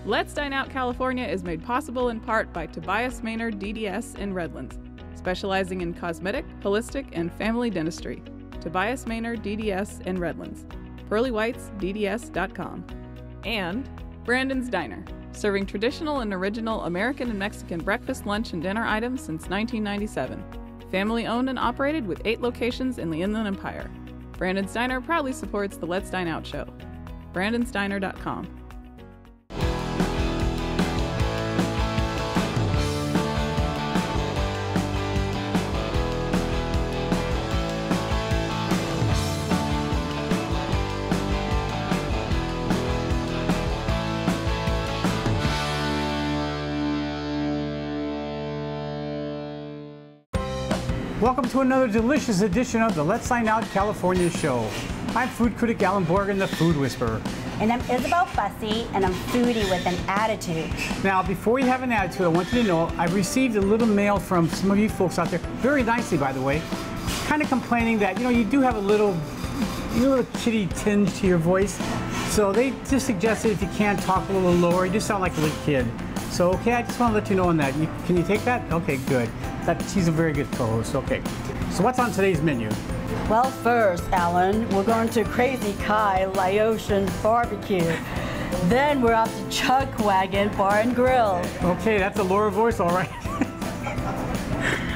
Let's Dine Out California is made possible in part by Tobias Maynard DDS in Redlands, specializing in cosmetic, holistic, and family dentistry. Tobias Maynard DDS in Redlands. PearlyWhitesDDS.com. And Brandon's Diner, serving traditional and original American and Mexican breakfast, lunch, and dinner items since 1997. Family owned and operated with 8 locations in the Inland Empire. Brandon's Diner proudly supports the Let's Dine Out show. Brandon'sDiner.com. Welcome to another delicious edition of the Let's Dine Out California show. I'm food critic Allan Borgen, the Food Whisperer. And I'm Isabel Bussey, and I'm foodie with an attitude. Now, before you have an attitude, I want you to know I've received a little mail from some of you folks out there, very nicely by the way, kind of complaining that, you do have a little kitty tinge to your voice. So they just suggested if you can talk a little lower, you just sound like a little kid. So, okay, I just want to let you know on that. Can you take that? Okay, good. She's a very good co-host. Okay. So what's on today's menu? Well, first, Alan, we're going to Crazy Kai Laotian Barbecue. Then we're off to Chuck Wagon Bar and Grill. Okay, that's a Laura voice, all right.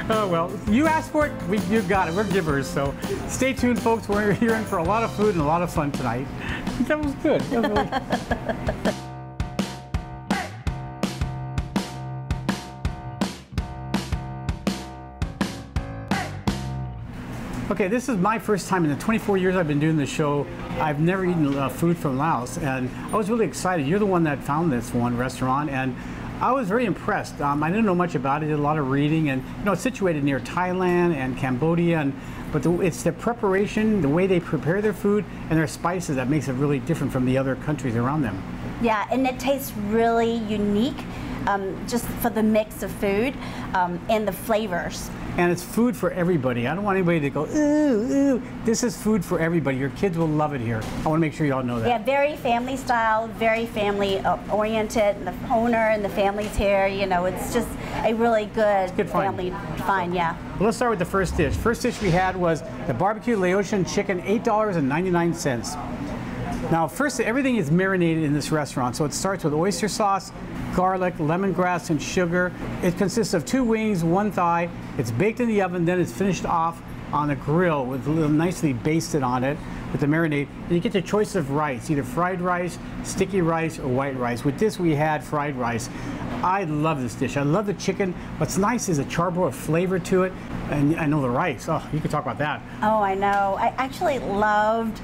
Oh, well, you asked for it, you got it. We're givers, so stay tuned, folks. We're here in for a lot of food and a lot of fun tonight. That was good. That was really... Okay, this is my first time in the 24 years I've been doing the show. I've never eaten food from Laos, and I was really excited. You're the one that found this one restaurant, and I was very impressed. I didn't know much about it, did a lot of reading, and it's situated near Thailand and Cambodia, but it's the preparation, the way they prepare their food, and their spices that makes it really different from the other countries around them. Yeah, and it tastes really unique, just for the mix of food and the flavors. And it's food for everybody. I don't want anybody to go, ooh, ooh. This is food for everybody. Your kids will love it here. I want to make sure you all know that. Yeah, very family style, very family oriented. And the owner and the family's here. It's just a really good family find, yeah. Well, let's start with the first dish. First dish we had was the barbecue Laotian chicken, $8.99. Now, first, everything is marinated in this restaurant. So it starts with oyster sauce, garlic, lemongrass, and sugar. It consists of 2 wings, 1 thigh. It's baked in the oven, then it's finished off on a grill with a little nicely basted on it with the marinade. And you get the choice of rice, either fried rice, sticky rice, or white rice. With this, we had fried rice. I love this dish. I love the chicken. What's nice is a charbroiled flavor to it. And I know the rice. Oh, you could talk about that. Oh, I know. I actually loved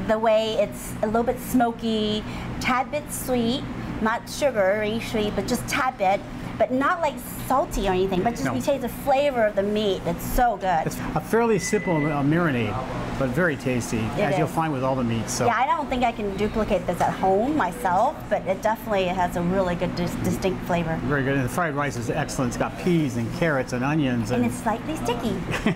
the way it's a little bit smoky, tad bit sweet, not sugary sweet, but just tad bit, but not like salty or anything, but just you taste the flavor of the meat. It's so good. It's a fairly simple marinade, but very tasty, as you'll find with all the meats. So. Yeah, I don't think I can duplicate this at home myself, but it definitely has a really good distinct flavor. Very good, and the fried rice is excellent. It's got peas and carrots and onions. And it's slightly sticky.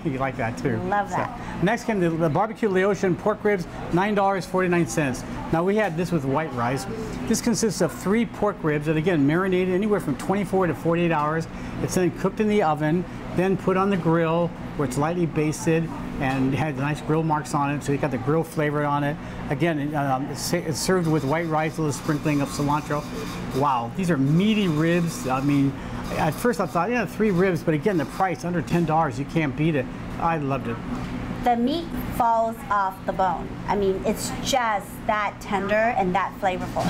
You like that too. Love that. So, next came the barbecue Laotian pork ribs, $9.49. Now we had this with white rice. This consists of 3 pork ribs that again marinated anywhere from 24 to 48 hours. It's then cooked in the oven, then put on the grill where it's lightly basted and had nice grill marks on it, so you got the grill flavor on it. Again, it's served with white rice, a little sprinkling of cilantro. Wow, these are meaty ribs. I mean, at first I thought, yeah, 3 ribs, but again, the price, under $10, you can't beat it. I loved it. The meat falls off the bone. I mean, it's just that tender and that flavorful.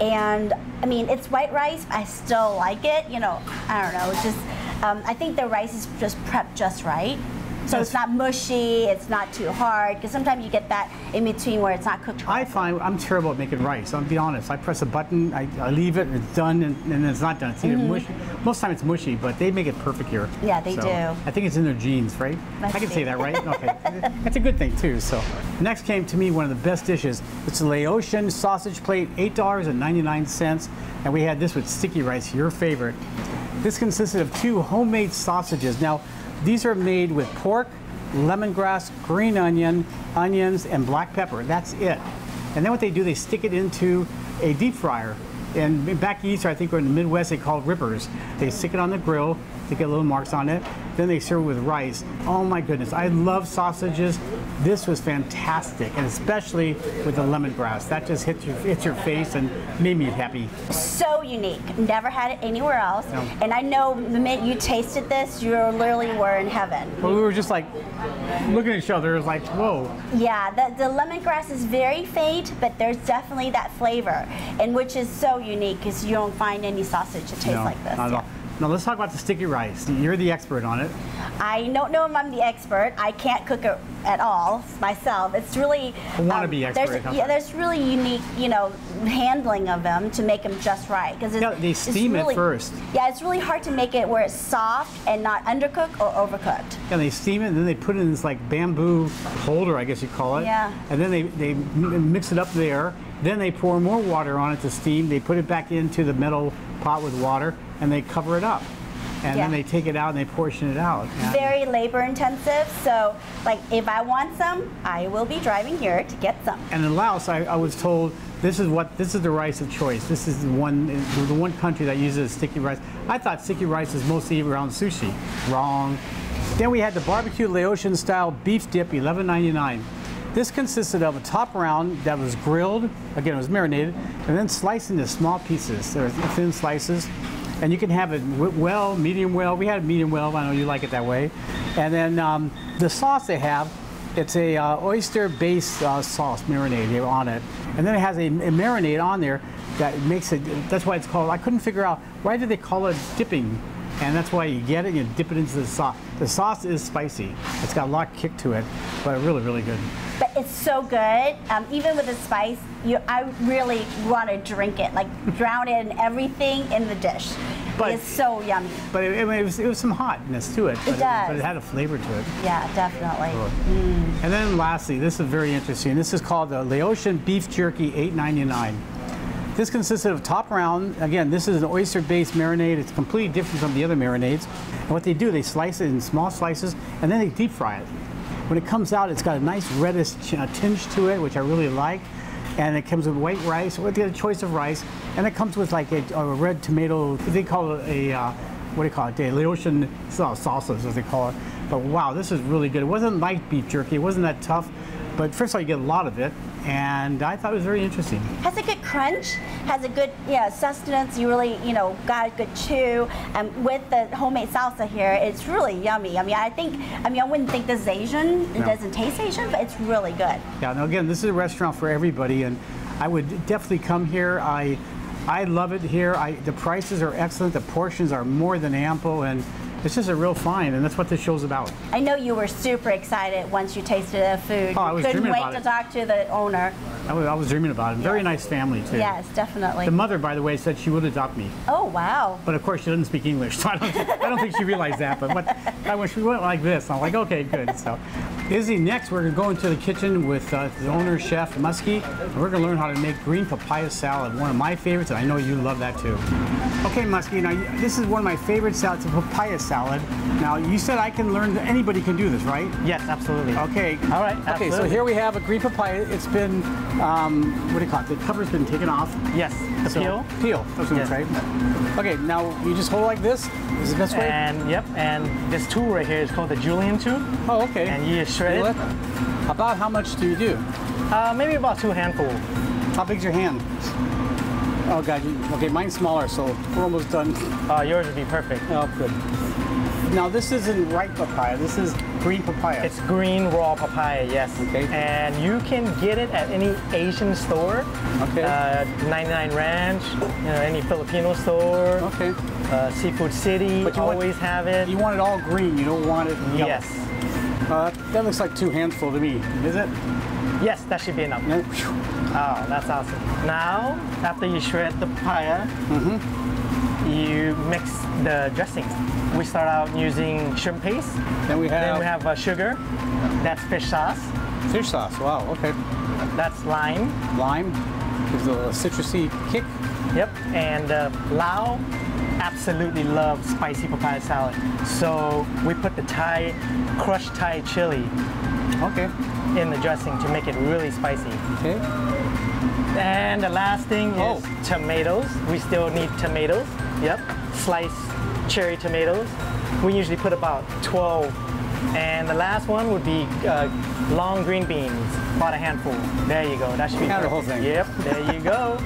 And I mean, it's white rice. I still like it. I don't know. It's just, I think the rice is just prepped just right. So it's not mushy, it's not too hard, because sometimes you get that in between where it's not cooked right. I find I'm terrible at making rice, I'll be honest. I press a button, I leave it, and it's done, and it's not done. It's either mushy. Most of the time it's mushy, but they make it perfect here. Yeah, they do. I think it's in their genes, right? I can say that, right? Okay. That's a good thing, too. So next came to me one of the best dishes. It's a Laotian sausage plate, $8.99, and we had this with sticky rice, your favorite. This consisted of 2 homemade sausages. Now, these are made with pork, lemongrass, green onion, onions, and black pepper. That's it. And then what they do, they stick it into a deep fryer. And back east, I think we're in the Midwest, they call it rippers. They stick it on the grill, they get little marks on it, then they serve it with rice. Oh my goodness, I love sausages. This was fantastic, and especially with the lemongrass. That just hits your face and made me happy. So unique. Never had it anywhere else. No. And I know the minute you tasted this, you literally were in heaven. Well, we were just like looking at each other, it was like, whoa. Yeah, the lemongrass is very faint, but there's definitely that flavor, and which is so unique because you don't find any sausage that tastes like this. Not at all. Now let's talk about the sticky rice. You're the expert on it. I don't know if I'm the expert. I can't cook it at all myself. It's really wannabe expert. There's really unique, handling of them to make them just right. Because they steam it first. Yeah, it's really hard to make it where it's soft and not undercooked or overcooked. Yeah, they steam it and then they put it in this like bamboo holder, I guess you call it. Yeah. And then they mix it up there. Then they pour more water on it to steam. They put it back into the metal pot with water and they cover it up. And then they take it out and they portion it out. Very labor intensive, so like if I want some, I will be driving here to get some. And in Laos, I was told this is the rice of choice. This is the one country that uses sticky rice. I thought sticky rice is mostly around sushi. Wrong. Then we had the barbecue Laotian style beef dip, $11.99. This consisted of a top round that was grilled, again it was marinated, and then sliced into small pieces. They're thin slices. And you can have it well, medium well. We had medium well. I know you like it that way. And then the sauce they have, it's a oyster-based sauce marinade on it. And then it has a marinade on there that makes it, that's why it's called, I couldn't figure out, why did they call it dipping? And that's why you get it, you dip it into the sauce. The sauce is spicy. It's got a lot of kick to it, but really, really good. But it's so good. Even with the spice, I really want to drink it, like drown it in everything in the dish. It's so yummy. But it was some hotness to it. It does. But it had a flavor to it. Yeah, definitely. And then lastly, this is very interesting. This is called the Laotian Beef Jerky, $8.99. This consisted of top round. Again, this is an oyster-based marinade. It's completely different from the other marinades. And what they do, they slice it in small slices, and then they deep fry it. When it comes out, it's got a nice reddish tinge to it, which I really like. And it comes with white rice, with a choice of rice, and it comes with like a red tomato. They call it a a Laotian salsa is what they call it. But wow, this is really good. It wasn't light beef jerky. It wasn't that tough. But first of all, you get a lot of it, and I thought it was very interesting. Has a good crunch, has a good sustenance. You really got a good chew. And with the homemade salsa here, it's really yummy. I wouldn't think this is Asian. It doesn't taste Asian, but it's really good. Yeah. Now again, this is a restaurant for everybody, and I would definitely come here. I love it here. The prices are excellent. The portions are more than ample, and it's just a real find, and that's what this show's about. I know you were super excited once you tasted the food. Oh, I was couldn't dreaming wait about to it. Talk to the owner. I was dreaming about it. Very nice family, too. Yes, definitely. The mother, by the way, said she would adopt me. Oh, wow. But of course, she doesn't speak English, so I don't think she realized that. But when she went like this, I'm like, okay, good. So, Izzy, next we're going to go into the kitchen with the owner, Chef Muskie, and we're going to learn how to make green papaya salad, one of my favorites, and I know you love that too. Okay, Muskie, now this is one of my favorite salads, a papaya salad. Now, you said anybody can do this, right? Yes, absolutely. Okay. All right, absolutely. Okay, so here we have a green papaya. It's been, what do you call it? The cover's been taken off. Yes, the peel. Peel, that's what it's right. Okay, now you just hold it like this. Is it this way? And yep, and this tool right here is called the julienne tool. Oh, okay. And you just shred it. About how much do you do? Maybe about 2 handfuls. How big's your hand? Oh, God. Okay, mine's smaller, so we're almost done. Yours would be perfect. Oh, good. Now, this isn't ripe papaya. This is green papaya. It's green raw papaya, yes. Okay. And you can get it at any Asian store. Okay. 99 Ranch, any Filipino store. Okay. Seafood City, But you always have it. You want it all green. You don't want it yellow. Yes. That looks like 2 handfuls to me. Is it? Yes, that should be enough. No. Oh, that's awesome. Now, after you shred the papaya, you mix the dressing. We start out using shrimp paste. Then we have sugar. That's fish sauce. fish sauce. Wow. Okay. That's lime. Lime gives a citrusy kick. Yep. And Lao absolutely loves spicy papaya salad. So we put the crushed Thai chili Okay. in the dressing to make it really spicy. Okay. And the last thing is tomatoes. We still need tomatoes. Yep. Sliced cherry tomatoes. We usually put about 12. And the last one would be long green beans. About a handful. There you go. That should be the whole thing. Yep. There you go.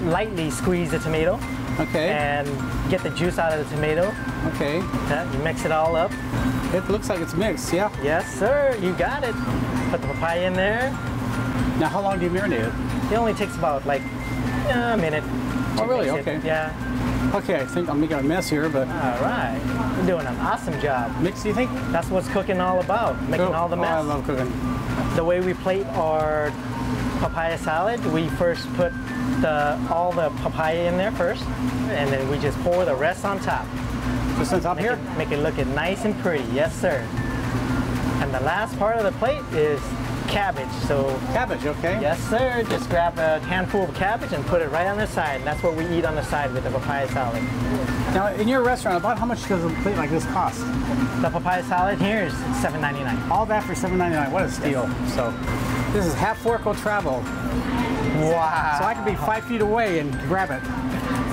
Lightly squeeze the tomato. Okay. And get the juice out of the tomato. Okay. You mix it all up. It looks like it's mixed, yeah. Yes, sir. You got it. Put the papaya in there. Now, how long do you marinate it? It only takes about like a minute. Oh, really? Okay. Yeah. Okay, I think I'm making a mess here, but... All right. You're doing an awesome job. Mix, do you think? That's what's cooking all about, making all the mess. I love cooking. The way we plate our papaya salad, we first put all the papaya in there first, and then we just pour the rest on top. Just on top here? Make it look nice and pretty. Yes, sir. And the last part of the plate is cabbage. So cabbage, okay. Yes, sir. Just grab a handful of cabbage and put it right on the side. And that's what we eat on the side with the papaya salad. Now, in your restaurant, about how much does a plate like this cost? The papaya salad here is $7.99. All that for $7.99. What a steal. Yes. So this is half fork will travel. Wow. So I can be 5 feet away and grab it.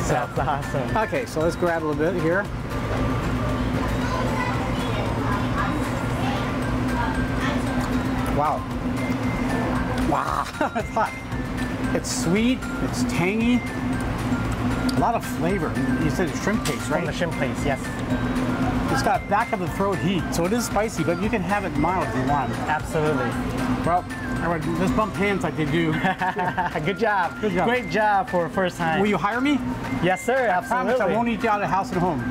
So. That's awesome. Okay, so let's grab a little bit here. Wow. Wow, it's hot. It's sweet, it's tangy, a lot of flavor. You said it's shrimp paste, right? From the shrimp paste, yes. It's got back of the throat heat, so it is spicy, but you can have it mild if you want. Absolutely. Well, let's bump hands like they do. Good job. Good job. Great job for a first time. Will you hire me? Yes, sir. Absolutely. I promise I won't eat you out of house and home.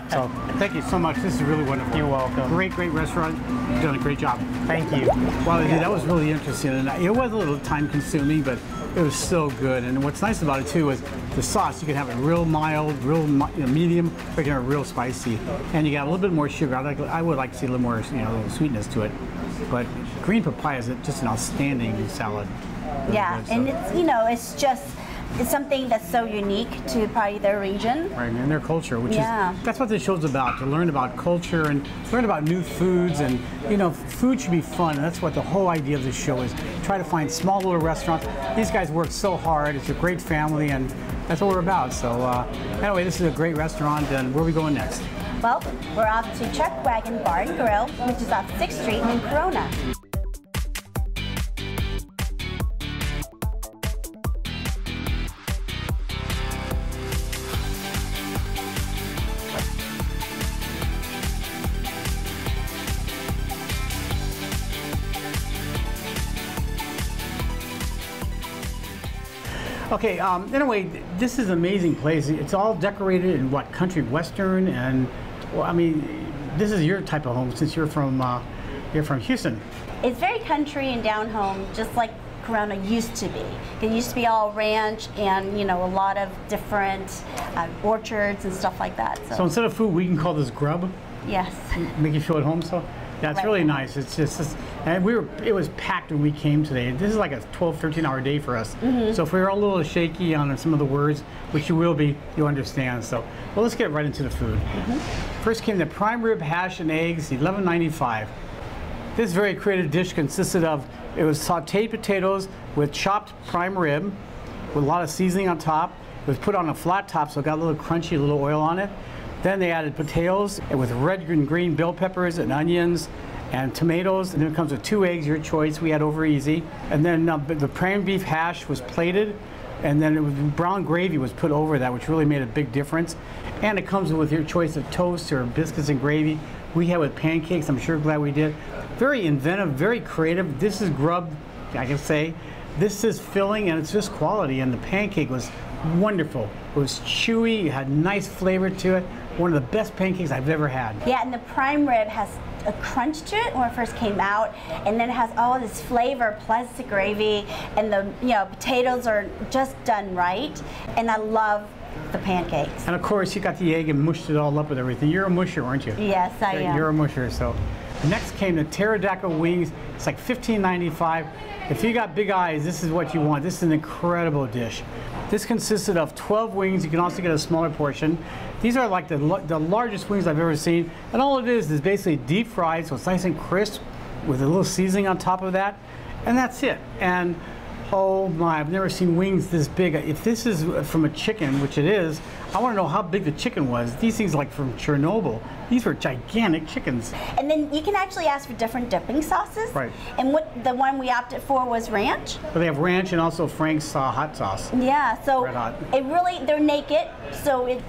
So thank you so much. This is really wonderful. You're welcome. Great, great restaurant. You've done a great job. Thank you. Well, that was really interesting, and it was a little time-consuming, but it was so good. And what's nice about it too is the sauce. You can have it real mild, real medium, or you can have it real spicy, and you got a little bit more sugar. I would like to see a little more, little sweetness to it. But green papaya is just an outstanding salad. Yeah, and it's it's something that's so unique to probably their region. Right, and their culture, which is, that's what this show's about, to learn about culture and learn about new foods. And, food should be fun. And that's what the whole idea of this show is. Try to find small little restaurants. These guys work so hard. It's a great family, and that's what we're about. So anyway, this is a great restaurant, and where are we going next? Well, we're off to Chuck Wagon Bar and Grill, which is off 6th Street in Corona. Okay, anyway, this is an amazing place. It's all decorated in country western, and well, I mean, this is your type of home since you're from Houston. It's very country and down home, just like Corona used to be. It used to be all ranch and a lot of different orchards and stuff like that. So instead of food, we can call this grub. Yes. Make you feel at home. So yeah, it's really nice. It's just, and it was packed when we came today. This is like a 12, 13-hour day for us. So if we were a little shaky on some of the words, which you will be, you'll understand. So, well, let's get right into the food. First came the prime rib hash and eggs, $11.95. This very creative dish consisted of, it was sauteed potatoes with chopped prime rib with a lot of seasoning on top. It was put on a flat top, so it got a little crunchy, a little oil on it. Then they added potatoes with red and green bell peppers and onions and tomatoes. And then it comes with 2 eggs, your choice. We had over easy. And then the prime beef hash was plated, and then brown gravy was put over that, which really made a big difference. And it comes with your choice of toast or biscuits and gravy. We had with pancakes. I'm sure glad we did. Very inventive, very creative. This is grub, I can say. This is filling, and it's just quality. And the pancake was wonderful. It was chewy. It had nice flavor to it. One of the best pancakes I've ever had. Yeah, and the prime rib has a crunch to it when it first came out, and then it has all this flavor plus the gravy, and the potatoes are just done right, and I love the pancakes. And of course, you got the egg and mushed it all up with everything. You're a musher, aren't you? Yes, I am. You're a musher. So next came the Pterodactyl Wings. It's like $15.95. If you got big eyes, this is what you want. This is an incredible dish. This consisted of 12 wings. You can also get a smaller portion. These are like the largest wings I've ever seen. And all it is basically deep fried, so it's nice and crisp with a little seasoning on top of that. And that's it. And Oh my, I've never seen wings this big. If this is from a chicken, which it is, I want to know how big the chicken was. These things like from Chernobyl. These were gigantic chickens. And then you can actually ask for different dipping sauces. Right. And what the one we opted for was ranch. But they have ranch and also Frank's hot sauce. Yeah, so Red hot. it really, they're naked, so it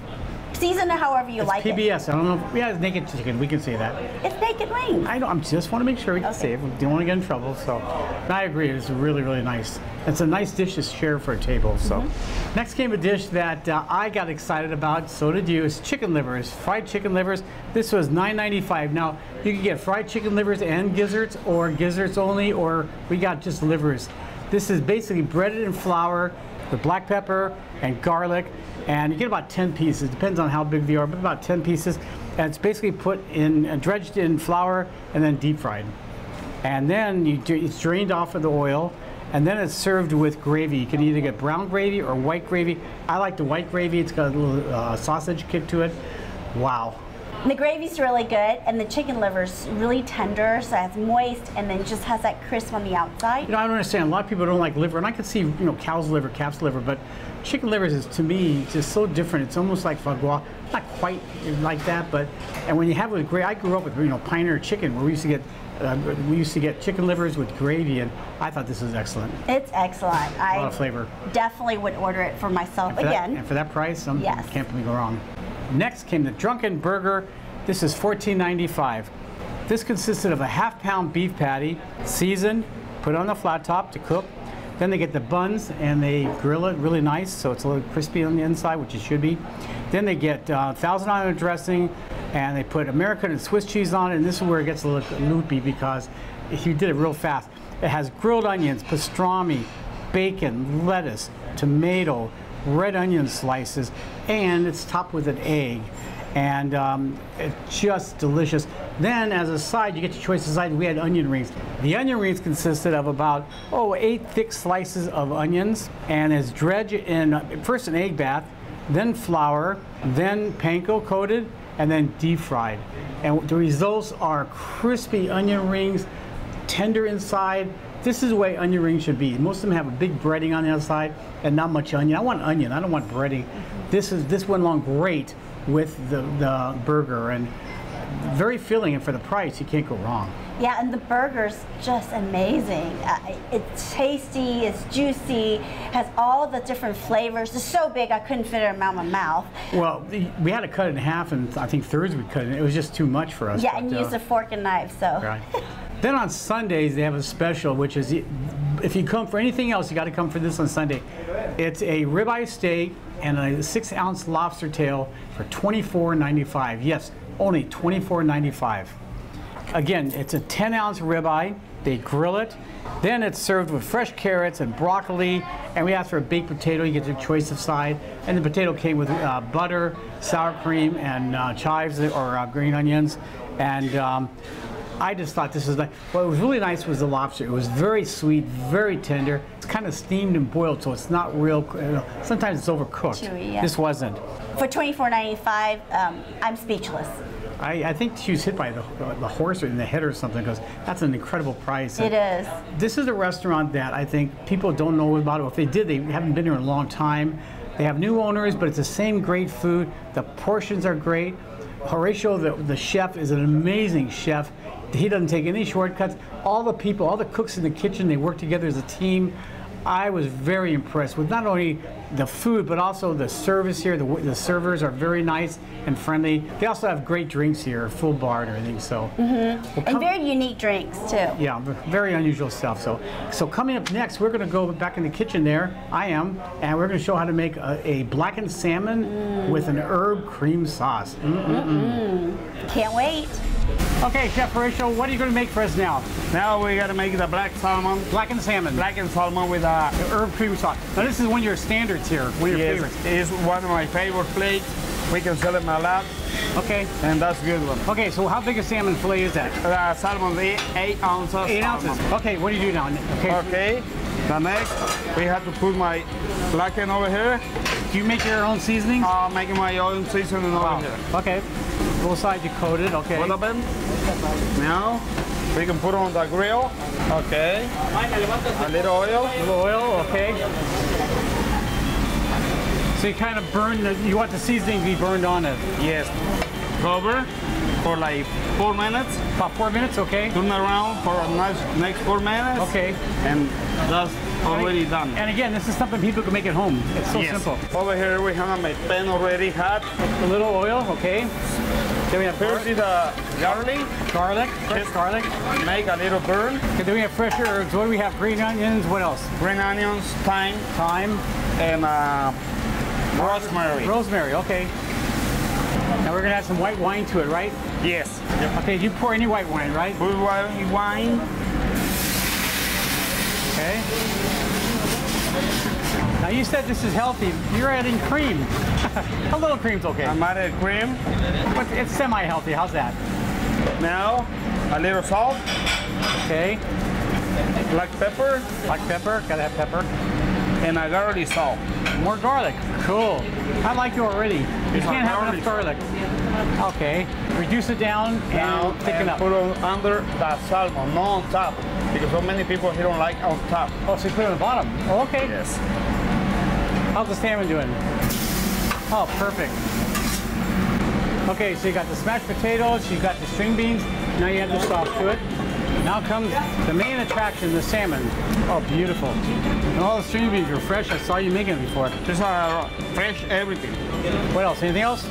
season it however you like PBS. I don't know. Yeah, it's naked chicken. We can say that. It's naked wings. I just want to make sure we can say it. We don't want to get in trouble. So, I agree. It's really, really nice. It's a nice dish to share for a table. So, next came a dish that I got excited about. So did you. It's chicken livers, fried chicken livers. This was $9.95. Now you can get fried chicken livers and gizzards, or gizzards only, or we got just livers. This is basically breaded in flour with black pepper and garlic, and you get about 10 pieces. Depends on how big they are, but about 10 pieces. And it's basically put in, dredged in flour, and then deep fried. And then it's drained off of the oil, and then it's served with gravy. You can either get brown gravy or white gravy. I like the white gravy. It's got a little sausage kick to it. Wow. The gravy's really good, and the chicken liver's really tender, so it's moist, and then just has that crisp on the outside. You know, I don't understand. A lot of people don't like liver, and I can see, you know, cow's liver, calf's liver, but chicken livers is, to me, just so different. It's almost like foie gras. Not quite like that, but, and when you have it with gravy, I grew up with, you know, Pioneer Chicken, where we used to get chicken livers with gravy, and I thought this was excellent. It's excellent. A lot of flavor. Definitely would order it for myself again. And for that price, yes. Can't go wrong. Next came the Drunken Burger. This is $14.95. This consisted of a half-pound beef patty, seasoned, put on the flat top to cook. Then they get the buns and they grill it really nice, so it's a little crispy on the inside, which it should be. Then they get Thousand Island dressing, and they put American and Swiss cheese on it. And this is where it gets a little loopy because he did it real fast. It has grilled onions, pastrami, bacon, lettuce, tomato, red onion slices, and it's topped with an egg. And it's just delicious. Then as a side, you get your choice of side. We had onion rings. The onion rings consisted of about 8 thick slices of onions, and it's dredged in first an egg bath, then flour, then panko coated, and then deep fried. And the results are crispy onion rings, tender inside. This is the way onion rings should be. Most of them have a big breading on the outside and not much onion. I want onion. I don't want breading. This went along great with the burger, and very filling, and for the price you can't go wrong. Yeah, and the burger's just amazing. It's tasty, it's juicy, has all the different flavors. It's so big I couldn't fit it in my mouth. Well, we had to cut it in half, and I think thirds we cut it. It was just too much for us. Yeah, and use a fork and knife, so. Right. Then on Sundays they have a special, which is, if you come for anything else, you got to come for this on Sunday. It's a ribeye steak and a 6-ounce lobster tail for $24.95. Yes, only $24.95. Again, it's a 10-ounce ribeye. They grill it. Then it's served with fresh carrots and broccoli, and we asked for a baked potato. You get your choice of side. And the potato came with butter, sour cream, and chives or green onions. And I just thought this was nice. What was really nice was the lobster. It was very sweet, very tender. It's kind of steamed and boiled, so it's not real, sometimes it's overcooked. Chewy, yeah. This wasn't. For $24.95, I'm speechless. I think she was hit by the horse in the head or something, because that's an incredible price. It is. This is a restaurant that I think people don't know about. Or if they did, they haven't been here in a long time. They have new owners, but it's the same great food. The portions are great. Horatio, the chef, is an amazing chef. He doesn't take any shortcuts. All the people, all the cooks in the kitchen, they work together as a team. I was very impressed with not only the food, but also the service here. The servers are very nice and friendly. They also have great drinks here, full bar and everything. So, and very unique drinks too. Yeah, very unusual stuff. So coming up next, we're going to go back in the kitchen there. I am, and we're going to show how to make a blackened salmon with an herb cream sauce. Can't wait. Okay, Chef Horatio, what are you going to make for us now? Now we got to make the black salmon. Blackened salmon. Blackened salmon with the herb cream sauce. Now this is one of your standards here. One of your favorites. It's one of my favorite plates. We can sell it in my lab. Okay. And that's a good one. Okay, so how big a salmon fillet is that? Salmon, 8 ounces. 8 ounces. Okay, what do you do now? Okay. The next, we have to put my blackened over here. Do you make your own seasoning? I'm making my own seasoning over here. Okay. Both sides you coat it, okay. Put them in. Now, we can put on the grill. Okay. A little oil. A little oil, okay. So you kind of burn, you want the seasoning to be burned on it. Yes. Cover for like 4 minutes. About 4 minutes, okay. Turn around for the next 4 minutes. Okay. And that's already done. And again, this is something people can make at home. It's so simple. Over here we have my pan already hot. A little oil, okay. Then we have First is the garlic. Garlic, fresh garlic. Make a little burn. Okay, then we have fresh herbs. What do we have? Green onions, what else? Green onions, thyme. Thyme. And rosemary. Rosemary, okay. Now we're gonna add some white wine to it, right? Yes. Okay, you pour any white wine, right? Put white wine. Okay. Now you said this is healthy. You're adding cream. A little cream's okay. I'm adding cream. But it's semi-healthy. How's that? Now, a little salt. Okay. Black pepper. Black pepper. Gotta have pepper. And a garlic salt. More garlic. Cool. I like you already. You can't have enough garlic. Okay. Reduce it down and thicken up. Put it under the salmon, not on top. Because so many people here don't like on top. Oh, so you put it on the bottom. Oh, okay. Yes. How's the salmon doing? Oh, perfect. Okay, so you got the smashed potatoes, you got the string beans, now you add the sauce to it. Now comes the main attraction, the salmon. Oh, beautiful. And all the string beans are fresh. I saw you making them before. These are fresh everything. What else? Anything else?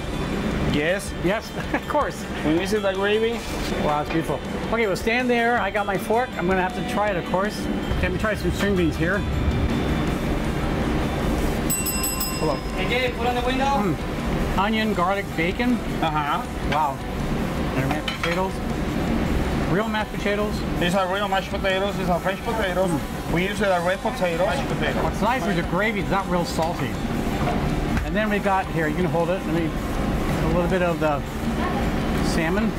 Yes. Yes, of course. When you see the gravy. Wow, it's beautiful. Okay, well, stand there. I got my fork. I'm going to have to try it, of course. Let me try some string beans here. Hello. Okay, put on the window. Onion, garlic, bacon. Uh-huh. Wow. And mashed potatoes. Real mashed potatoes. These are real mashed potatoes. These are fresh potatoes. We use a red potato. Mashed potato. What's nice is the gravy is not real salty. And then we got here. You can hold it. Let me a little bit of the salmon.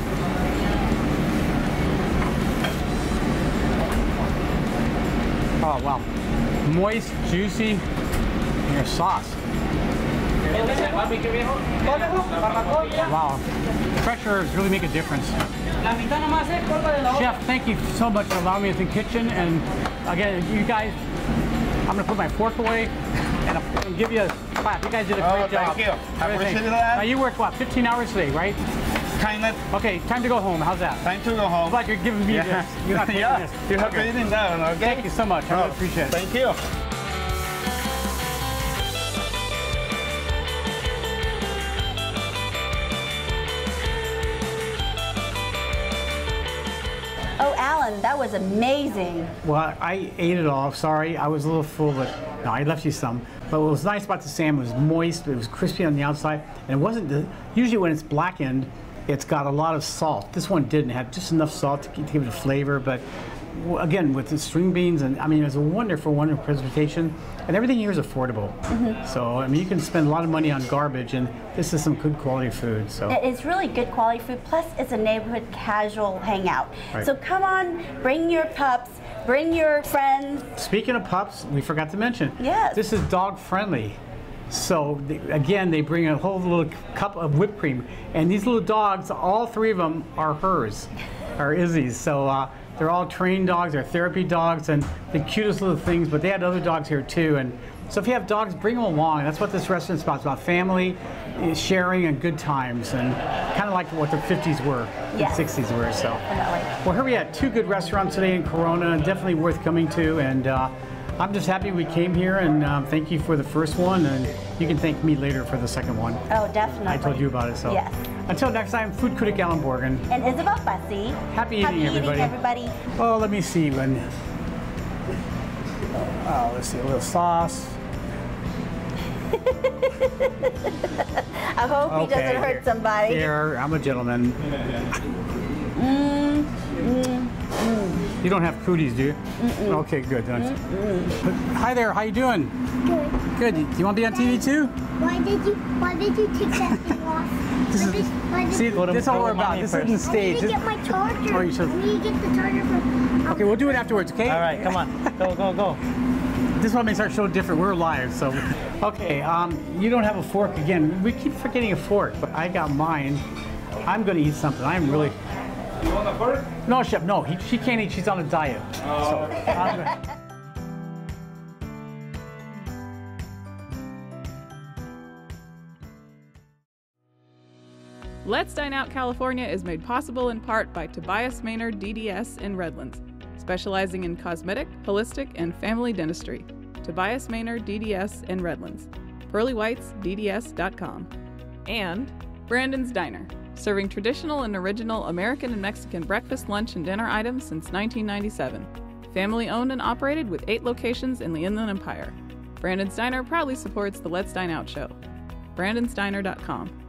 Oh wow, moist, juicy. And your sauce. Wow, fresh herbs really make a difference. Chef, thank you so much for allowing me into the kitchen. And again, you guys, I'm gonna put my fork away and I'll give you a clap. You guys did a great job. Thank you. I appreciate that. Now you worked what, 15 hours today, right? Kind of. Okay, time to go home. How's that? Time to go home. It's like you're giving me this. You're not taking this. You have to eat it down, okay? Thank you so much. I really appreciate it. Thank you. Oh, Allan, that was amazing. Well, I ate it all. Sorry, I was a little full, but no, I left you some. But what was nice about the salmon was moist, it was crispy on the outside, and it wasn't, usually when it's blackened, it's got a lot of salt. This one didn't have just enough salt to give it a flavor, but again, with the string beans, and I mean, it was a wonderful presentation, and everything here is affordable. So, I mean, you can spend a lot of money on garbage, and this is some good quality food. So it's really good quality food, plus it's a neighborhood casual hangout. Right. So come on, bring your pups, bring your friends. Speaking of pups, we forgot to mention, yes, this is dog friendly. So again, they bring a whole little cup of whipped cream, and these little dogs, all three of them are hers, are Izzy's. So they're all trained dogs, they're therapy dogs, and the cutest little things, but they had other dogs here too. And so if you have dogs, bring them along. That's what this restaurant's about. It's about family, sharing, and good times, and kind of like what the 50s were, yes, and 60s were. So, definitely. Well, here we had two good restaurants today in Corona, and definitely worth coming to. And I'm just happy we came here, and thank you for the first one, and you can thank me later for the second one. Oh, definitely. I told you about it, so. Yes. Until next time, food critic Allan Borgen. And Isabel Bussey. Happy eating, everybody. Oh, let me see when. Oh, let's see, a little sauce. I hope he doesn't hurt somebody. Here, I'm a gentleman. You don't have cooties, do you? Okay, good. Hi there, how you doing? Good. Do you want to be on TV too? Why did you take that thing off? This is what we're about. This isn't the stage. I need to get my charger. Oh, you should. I need to get the charger from. Okay, we'll do it afterwards, okay? All right, come on. Go, go, go. This one makes our show different. We're live, so. Okay, you don't have a fork again. We keep forgetting a fork, but I got mine. I'm going to eat something. I'm really. You want a bird? No, Chef, no. She can't eat. She's on a diet. Oh. So, Let's Dine Out California is made possible in part by Tobias Maynard DDS in Redlands, specializing in cosmetic, holistic, and family dentistry. Tobias Maynard DDS in Redlands. PearlyWhitesDDS.com. And Brandon's Diner, serving traditional and original American and Mexican breakfast, lunch, and dinner items since 1997. Family owned and operated with 8 locations in the Inland Empire. Brandon's Diner proudly supports the Let's Dine Out show. Brandon'sDiner.com.